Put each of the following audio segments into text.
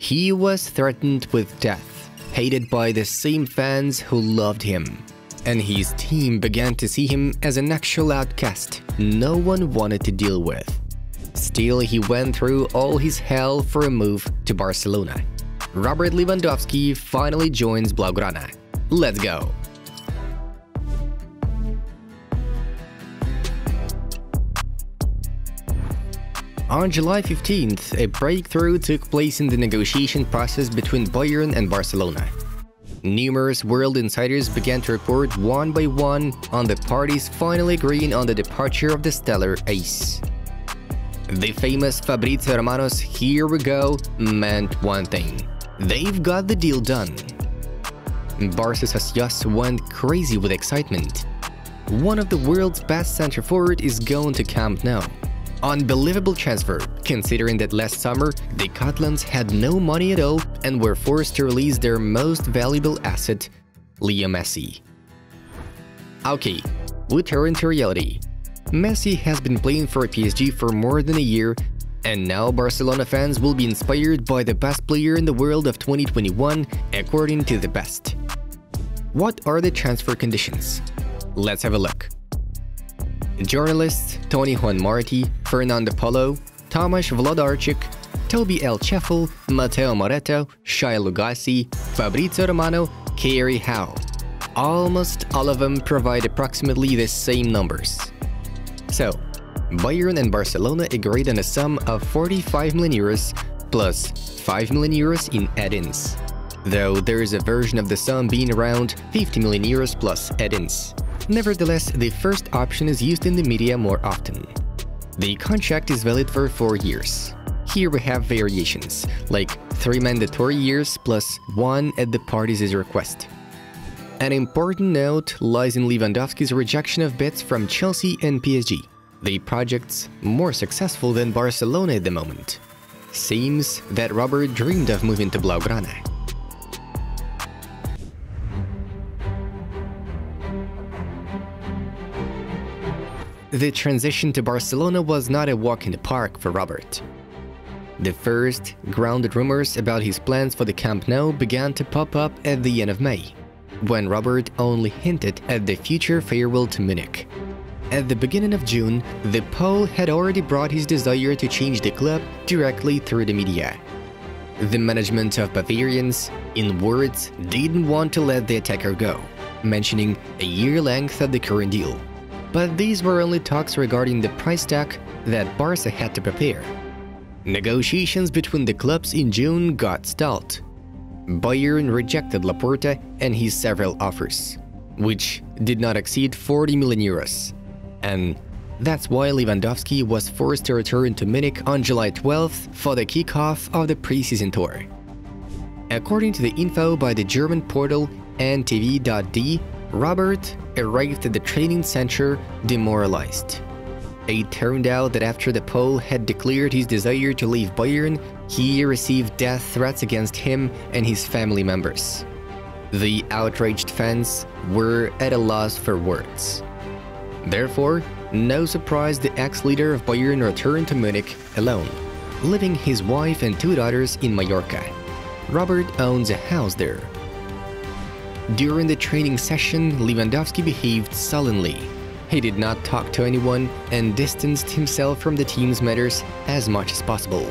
He was threatened with death, hated by the same fans who loved him, and his team began to see him as an actual outcast no one wanted to deal with. Still, he went through all his hell for a move to Barcelona. Robert Lewandowski finally joins Blaugrana. Let's go! On July 15th, a breakthrough took place in the negotiation process between Bayern and Barcelona. Numerous world insiders began to report one by one on the parties finally agreeing on the departure of the stellar ace. The famous Fabrizio Romano's "here we go" meant one thing: they've got the deal done. Barca's just went crazy with excitement. One of the world's best center forward is going to Camp Nou. Unbelievable transfer, considering that last summer the Catalans had no money at all and were forced to release their most valuable asset, Leo Messi. Okay, we turn to reality. Messi has been playing for PSG for more than a year, and now Barcelona fans will be inspired by the best player in the world of 2021 according to The Best. What are the transfer conditions? Let's have a look. Journalists Tony Juan Marti, Fernando Polo, Tomasz Wlodarczyk, Toby L. Cheffel, Matteo Moretto, Shai Lugassi, Fabrizio Romano, Kerry Howe. Almost all of them provide approximately the same numbers. So, Bayern and Barcelona agreed on a sum of 45 million euros plus 5 million euros in add-ins, though there is a version of the sum being around 50 million euros plus add-ins. Nevertheless, the first option is used in the media more often. The contract is valid for 4 years. Here we have variations, like 3 mandatory years plus 1 at the parties' request. An important note lies in Lewandowski's rejection of bids from Chelsea and PSG, the projects more successful than Barcelona at the moment. Seems that Robert dreamed of moving to Blaugrana. The transition to Barcelona was not a walk in the park for Robert. The first grounded rumors about his plans for the Camp Nou began to pop up at the end of May, when Robert only hinted at the future farewell to Munich. At the beginning of June, the Pole had already brought his desire to change the club directly through the media. The management of Bavarians, in words, didn't want to let the attacker go, mentioning a year length of the current deal. But these were only talks regarding the price tag that Barca had to prepare. Negotiations between the clubs in June got stalled. Bayern rejected Laporta and his several offers, which did not exceed 40 million euros. And that's why Lewandowski was forced to return to Munich on July 12th for the kickoff of the preseason tour. According to the info by the German portal ntv.de, Robert arrived at the training center demoralized. It turned out that after the Pole had declared his desire to leave Bayern, he received death threats against him and his family members. The outraged fans were at a loss for words. Therefore, no surprise the ex-leader of Bayern returned to Munich alone, leaving his wife and 2 daughters in Mallorca. Robert owns a house there. During the training session, Lewandowski behaved sullenly. He did not talk to anyone and distanced himself from the team's matters as much as possible.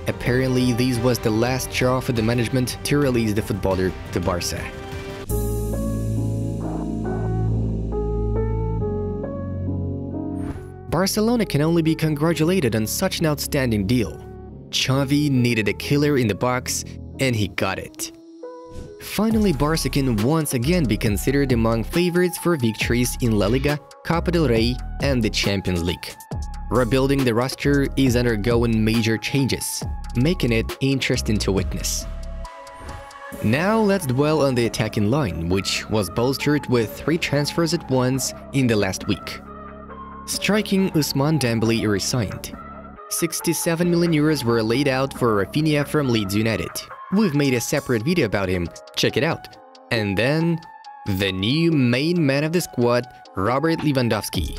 Apparently, this was the last straw for the management to release the footballer to Barca. Barcelona can only be congratulated on such an outstanding deal. Xavi needed a killer in the box, and he got it. Finally, Barca can once again be considered among favorites for victories in La Liga, Copa del Rey, and the Champions League. Rebuilding the roster is undergoing major changes, making it interesting to witness. Now let's dwell on the attacking line, which was bolstered with 3 transfers at once in the last week. Striking Ousmane Dembele resigned. 67 million euros were laid out for Rafinha from Leeds United. We've made a separate video about him, check it out. And then, the new main man of the squad, Robert Lewandowski.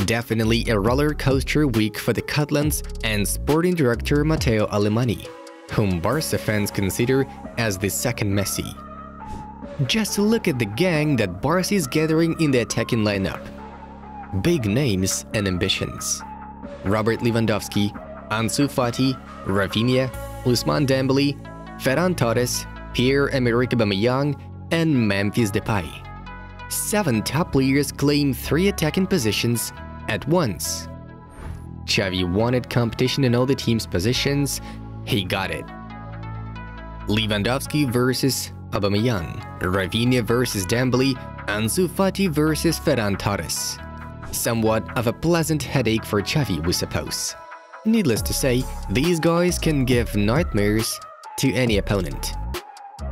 Definitely a roller coaster week for the Catalans and sporting director Matteo Alemany. whom Barca fans consider as the second Messi. Just look at the gang that Barca is gathering in the attacking lineup. Big names and ambitions. Robert Lewandowski, Ansu Fati, Rafinha, Ousmane Dembele, Ferran Torres, Pierre-Emerick Aubameyang, and Memphis Depay. 7 top players claim 3 attacking positions at once. Xavi wanted competition in all the team's positions. He got it. Lewandowski versus Aubameyang, Rafinha versus Dembele, Ansu Fati versus Ferran Torres. Somewhat of a pleasant headache for Xavi, we suppose. Needless to say, these guys can give nightmares to any opponent.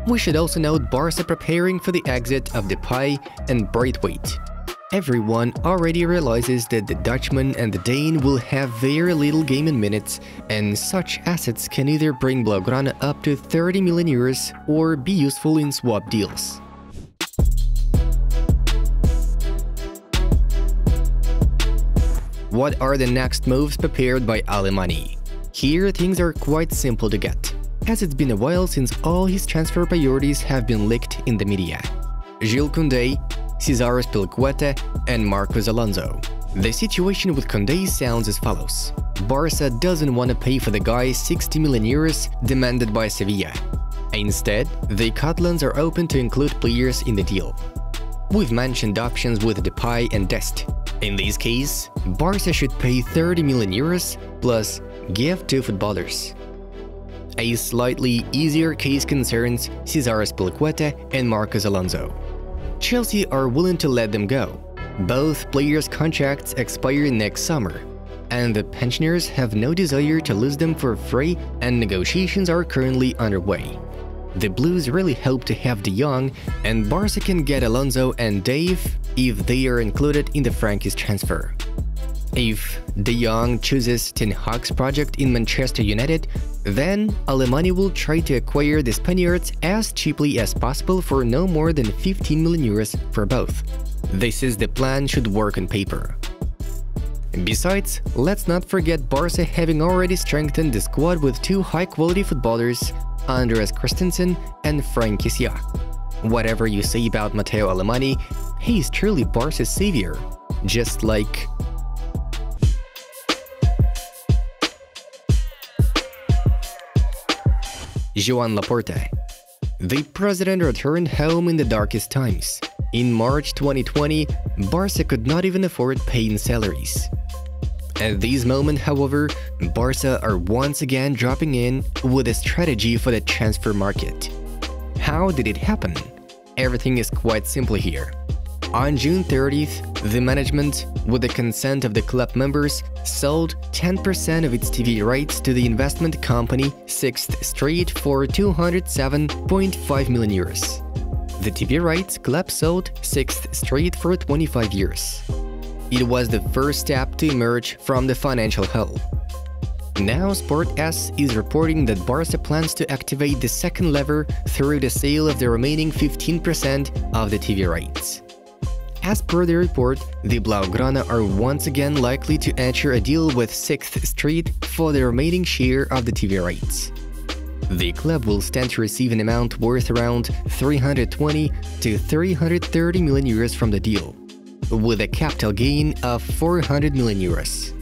We should also note Barca preparing for the exit of Depay and Braithwaite. Everyone already realizes that the Dutchman and the Dane will have very little game in minutes, and such assets can either bring Blaugrana up to 30 million euros or be useful in swap deals. What are the next moves prepared by Alemany? Here things are quite simple to get, as it's been a while since all his transfer priorities have been leaked in the media. Jules Koundé, Cesar Azpilicueta, and Marcos Alonso. The situation with Koundé sounds as follows. Barca doesn't want to pay for the guy 60 million euros demanded by Sevilla. Instead, the Catalans are open to include players in the deal. We've mentioned options with Depay and Dest. In this case, Barca should pay 30 million euros plus give 2 footballers. A slightly easier case concerns Cesar Azpilicueta and Marcos Alonso. Chelsea are willing to let them go. Both players' contracts expire next summer, and the pensioners have no desire to lose them for free, and negotiations are currently underway. The Blues really hope to have De Jong, and Barca can get Alonso and Dave if they are included in the Frankie's transfer. If De Jong chooses Ten Hag's project in Manchester United, then Alemany will try to acquire the Spaniards as cheaply as possible for no more than 15 million euros for both. This is the plan should work on paper. Besides, let's not forget Barca having already strengthened the squad with 2 high-quality footballers, Andreas Christensen and Frank Kessie. Whatever you say about Matteo Alemany, he is truly Barca's savior, just like Joan Laporta. The president returned home in the darkest times. In March 2020, Barca could not even afford paying salaries. At this moment, however, Barca are once again dropping in with a strategy for the transfer market. How did it happen? Everything is quite simple here. On June 30th, the management, with the consent of the club members, sold 10% of its TV rights to the investment company 6th Street for 207.5 million euros. The TV rights club sold 6th Street for 25 years. It was the first step to emerge from the financial hole. Now Sport S is reporting that Barca plans to activate the second lever through the sale of the remaining 15% of the TV rights. As per the report, the Blaugrana are once again likely to enter a deal with 6th Street for the remaining share of the TV rights. The club will stand to receive an amount worth around 320 to 330 million euros from the deal, with a capital gain of 400 million euros.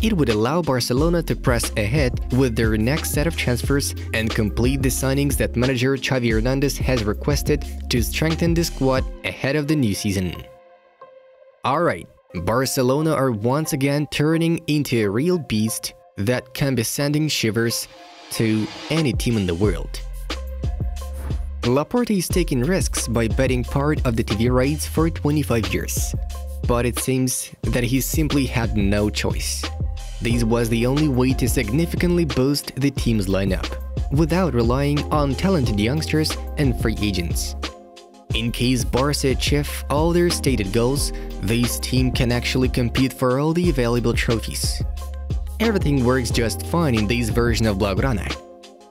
It would allow Barcelona to press ahead with their next set of transfers and complete the signings that manager Xavi Hernandez has requested to strengthen the squad ahead of the new season. Alright, Barcelona are once again turning into a real beast that can be sending shivers to any team in the world. Laporta is taking risks by betting part of the TV rights for 25 years, but it seems that he simply had no choice. This was the only way to significantly boost the team's lineup, without relying on talented youngsters and free agents. In case Barca achieve all their stated goals, this team can actually compete for all the available trophies. Everything works just fine in this version of Blaugrana.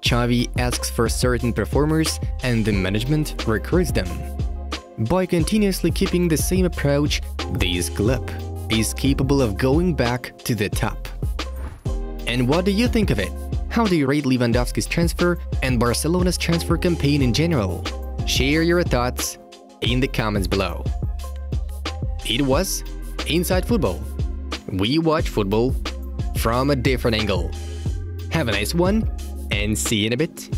Xavi asks for certain performers and the management recruits them. By continuously keeping the same approach, this club is capable of going back to the top. And what do you think of it? How do you rate Lewandowski's transfer and Barcelona's transfer campaign in general? Share your thoughts in the comments below. It was Inside Football. We watch football from a different angle. Have a nice one, and see you in a bit.